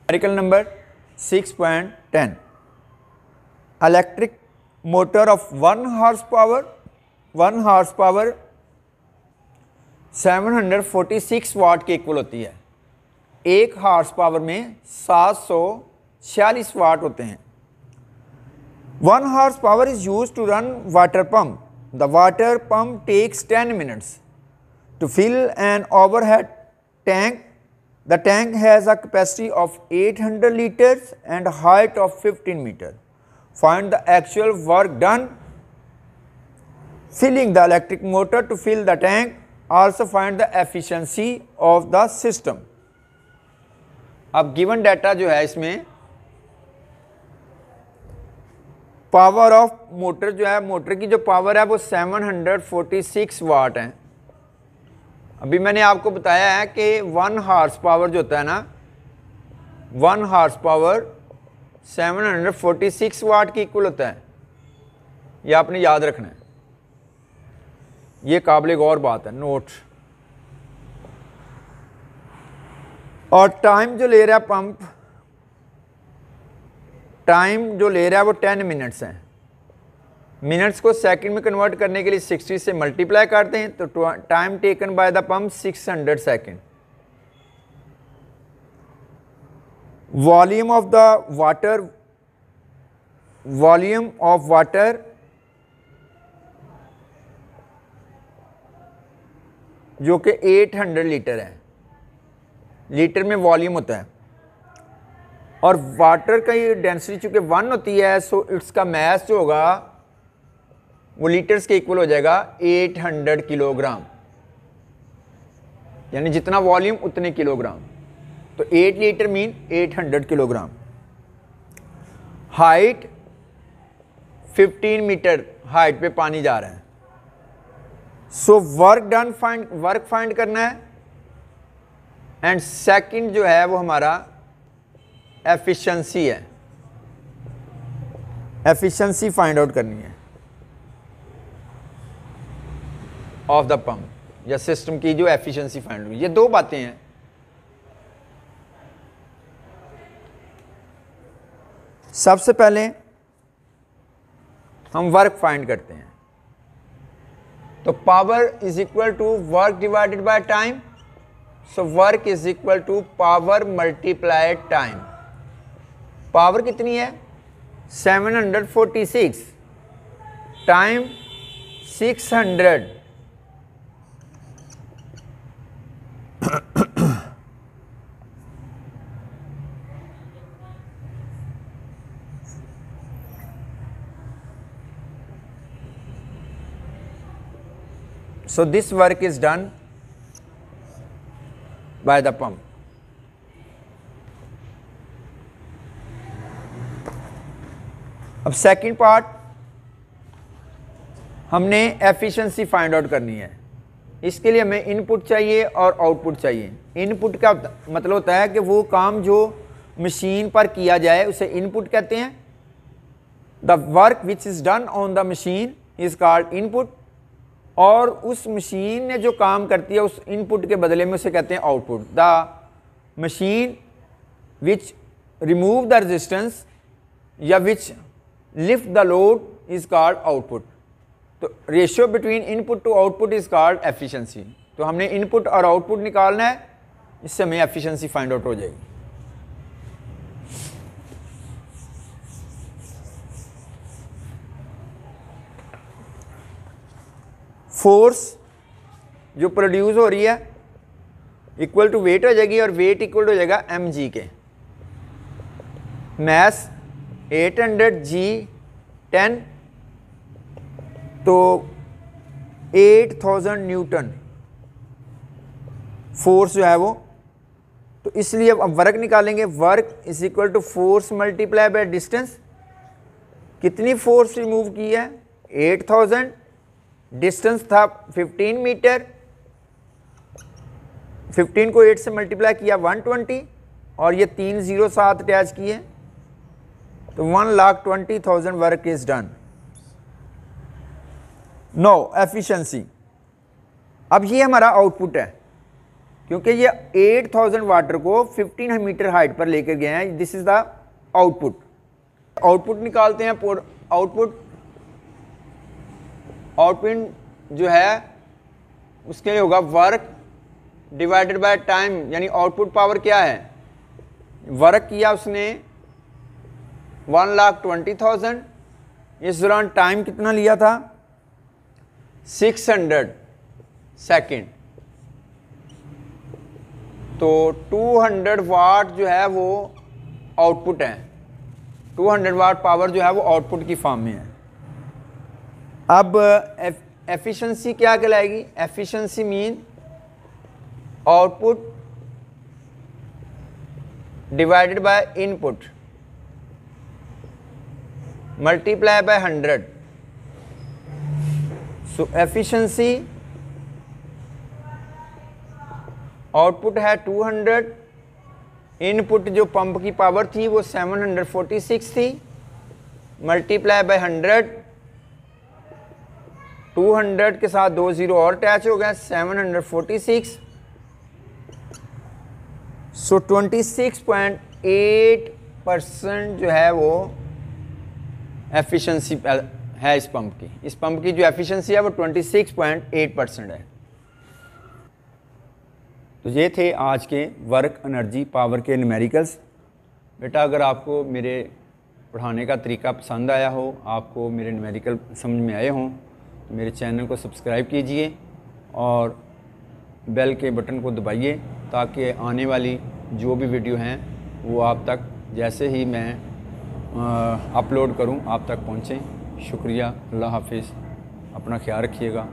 Article number 6.10 electric motor of 1 horse power 746 वाट के equal होती है। 1 हॉर्स पावर में 746 वाट होते हैं। 1 horse power is use to run water pump. The water pump takes 10 minutes to fill an overhead tank. The tank has a capacity of 800 liters and a height of 15 meters. Find the actual work done filling the electric motor to fill the tank. Also find the efficiency of the system. अब given data जो है इसमें power of motor जो है, motor की जो power है वो 746 वाट है। अभी मैंने आपको बताया है कि 1 हॉर्स पावर जो होता है ना, 1 हॉर्स पावर 746 वाट की इक्वल होता है। ये आपने याद रखना है, ये काबिल गौर बात है, नोट। और टाइम जो ले रहा है पंप, टाइम जो ले रहा है वो 10 मिनट्स है। मिनट्स को सेकंड में कन्वर्ट करने के लिए 60 से मल्टीप्लाई करते हैं तो time taken by the pump 600 second. Volume of water जो कि 800 लीटर है, लीटर में वॉल्यूम होता है। और वाटर का ये डेंसिटी चूंकि 1 होती है, सो इसका मैस जो होगा वो लीटर्स के इक्वल हो जाएगा 800 किलोग्राम, यानी जितना वॉल्यूम उतने किलोग्राम। तो 8 litre mean 800 kilogram. Height 15 metre height पे पानी जा रहा है। सो वर्क फाइंड करना है। एंड सेकंड जो है वो हमारा एफिशिएंसी है, एफिशिएंसी फाइंड आउट करनी है ऑफ द पंप या सिस्टम की जो एफिशिएंसी फाइंड हुई। ये दो बातें हैं। सबसे पहले हम वर्क फाइंड करते हैं, तो power is equal to work divided by time. So work is equal to power multiplied time. Power कितनी है 746 time 600। So this work is done by the pump. अब सेकंड पार्ट हमने एफिशिएंसी फाइंड आउट करनी है। इसके लिए हमें input चाहिए और आउटपुट चाहिए। इनपुट का मतलब होता है कि वो काम जो मशीन पर किया जाए उसे इनपुट कहते हैं। The work which is done on the machine is called input, और उस मशीन ने जो काम करती है उस इनपुट के बदले में उसे कहते हैं output. The machine which remove the resistance या which lift the load is called output. तो ratio between input to output is called efficiency. तो हमने इनपुट और आउटपुट निकालना है, इससे हमें एफिशिएंसी फाइंड आउट हो जाएगी। फोर्स जो प्रोड्यूस हो रही है इक्वल टू वेट हो जाएगी, और वेट इक्वल हो जाएगा mg के। मैस 800 G10 तो 8000 न्यूटन फोर्स जो है वो। तो इसलिए अब वर्क निकालेंगे। Work is equal to force multiply by distance. कितनी फोर्स रिमूव की है 8000, डिस्टेंस था 15 मीटर, 15 को 8 से मल्टीप्लाई किया 120, और ये 3 0 साथ अटैच किए तो 1,20,000 work is done. No efficiency. अब ये हमारा आउटपुट है। क्योंकि ये 8000 वाटर को 15 मीटर हाइट पर लेकर गए हैं। This is the output. Output निकालते हैं। आउटपुट जो है उसके लिए होगा वर्क डिवाइडेड बाय टाइम, यानी आउटपुट पावर क्या है, वर्क किया उसने 1,20,000, इस दौरान टाइम कितना लिया था 600 सेकेंड। तो 200 वाट जो है वो आउटपुट है, 200 वाट पावर जो है वो आउटपुट की फॉर्म में है। अब एफिशिएंसी क्या कहलाएगी, efficiency mean output divided by input multiply by 100। So efficiency output है 200, इनपुट जो पंप की पावर थी वो 746 थी, मल्टीप्लाई बाय 100, 200 के साथ 2 जीरो और अटैच हो गया 746। सो 26.8% जो है वो एफिशिएंसी है इस पंप की। इस पंप की जो एफिशिएंसी है वो 26.8% है। तो ये थे आज के वर्क एनर्जी पावर के न्यूमेरिकल्स। बेटा अगर आपको मेरे पढ़ाने का तरीका पसंद आया हो, आपको मेरे न्यूमेरिकल समझ में आए हों, तो मेरे चैनल को सब्सक्राइब कीजिए और बेल के बटन को दबाइए ताकि आने वाली जो भी वीडियो हैं वो आप तक जैसे ही मैं अपलोड करूं आप तक पहुंचें। शुक्रिया, अल्लाह हाफिज़, अपना ख्याल रखिएगा।